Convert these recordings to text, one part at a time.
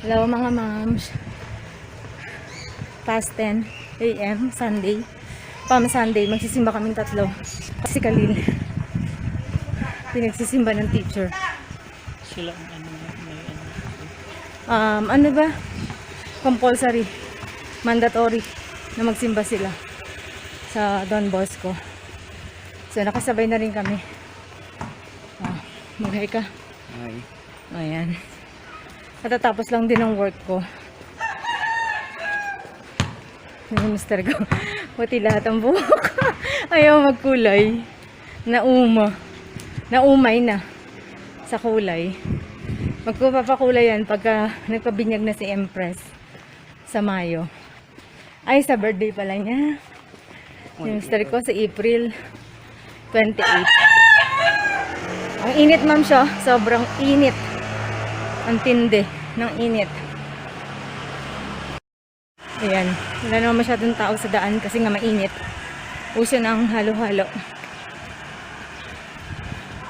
Hello mga moms. Past 10 AM, Sunday. Palm Sunday, magsisimba kaming tatlo. Si Khalil, pinagsisimba ng teacher. Sila ang may Ano ba? Compulsory, mandatory na magsimba sila sa Don Bosco. So nakasabay na rin kami. Mag-hi ka. Ay. Ayan. Katatapos lang din ang work ko. Yung mister ko, pati lahat ang buhok. Ayaw magkulay. Naumay na sa kulay. Magpapakulay yan pagka nagpabinyag na si Empress sa Mayo. Ay, sa birthday pala niya. Yung mister ko sa April 28. Ang init, ma'am, siya. Sobrang init. Ang tindi ng init. Ayan. Wala naman masyadong tao sa daan kasi nga mainit. Uso na ang halo-halo.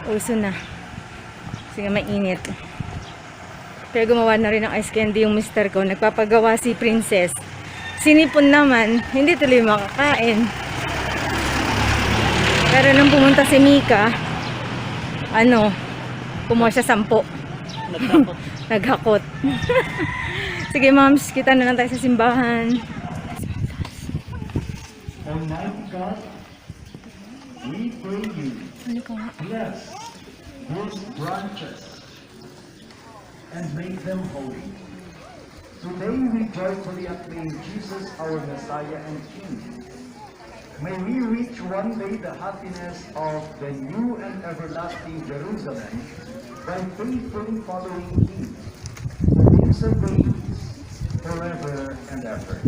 Uso na. Kasi nga mainit. Kaya gumawa na rin ng ice candy yung mister ko. Nagpapagawa si Princess. Sinipon naman, hindi tuloy makakain. Pero nung pumunta si Mika, kumuha siya 10. Naghakot. Sige, moms, kita na lang tayo sa simbahan. Almighty God, we pray you, bless those branches and make them holy. Today we joyfully acclaim Jesus, our Messiah and King. May we reach one day the happiness of the new and everlasting Jerusalem by faithfully following Him, who lives and reigns forever and ever.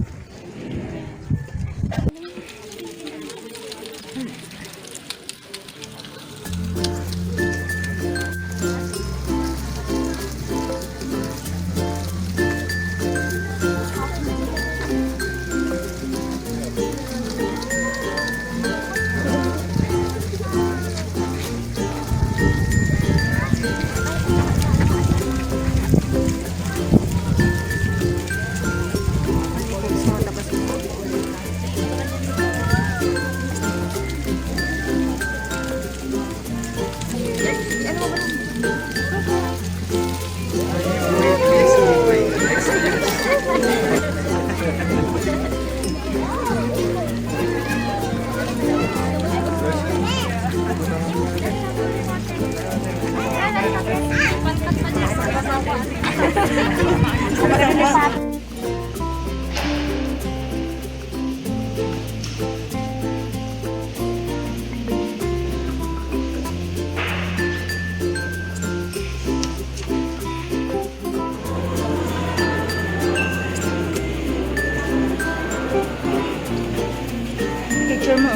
Picture mo.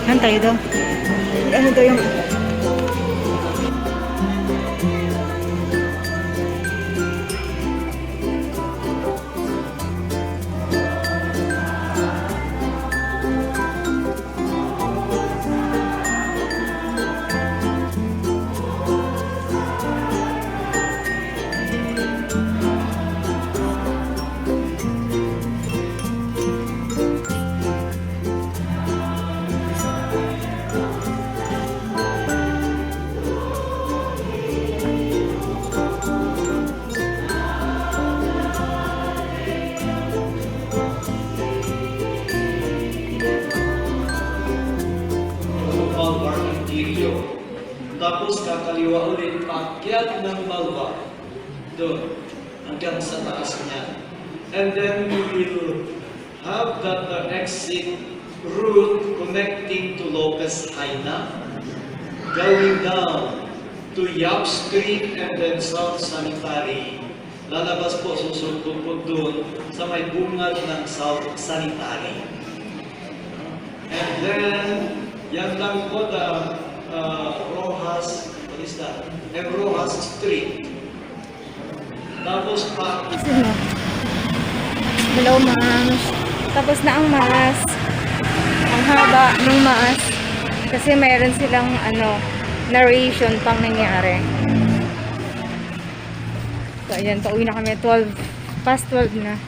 Saan tayo daw? Ano daw yung... Tapos kakaliwa ulit, paakyat ng Balwa. Doon, hanggang sa taas niya. And then we will have that exit route connecting to Lopez Haina, going down to Yap Street and then South Sanitary. Lalabas po, susunod po doon sa may bungad ng South Sanitary. And then, yan lang po Rojas, what is that? Rojas Street. Tapos pa... Hello, moms. Tapos na ang mass. Ang haba ng mass. Kasi mayroon silang narration pang nangyari. So, ayan, pauwi na kami. 12, past 12 na.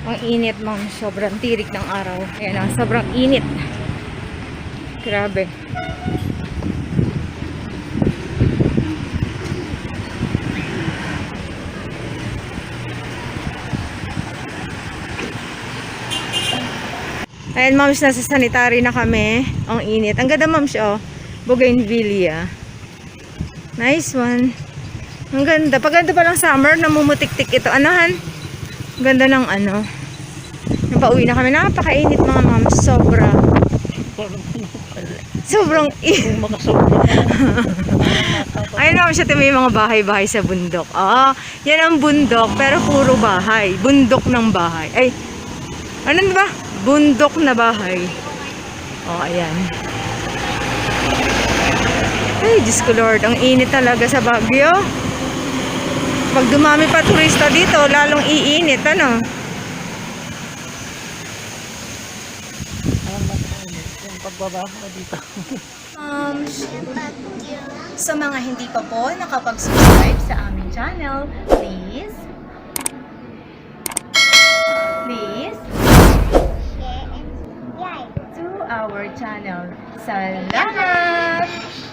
Ang init, ma'am. Sobrang tirik ng araw. Ayan na, sobrang init. Grabe. Ayan, moms, nasa sanitary na kami. Ang init. Ang ganda, moms, oh. Bougainvillea. Nice one. Ang ganda. Pag ganito pa lang summer, namumutik-tik ito. Anahan? Ganda ng ano. Napauwi na kami. Napakainit, mga moms. Sobra. Sobrang init. Kung makasobra Ayun, moms, siya may mga bahay-bahay sa bundok. Ah, yan ang bundok, pero puro bahay. Bundok ng bahay. Ay, ano ba? Bundok na bahay. Oh, ayan. Ay, Diyos ko Lord, ang init talaga sa Baguio. Pag dumami pa turista dito, lalong iinit, ano? yung pagbaba ko dito. Sa mga hindi pa po nakapag-subscribe sa aming channel, please to our channel. Salamat!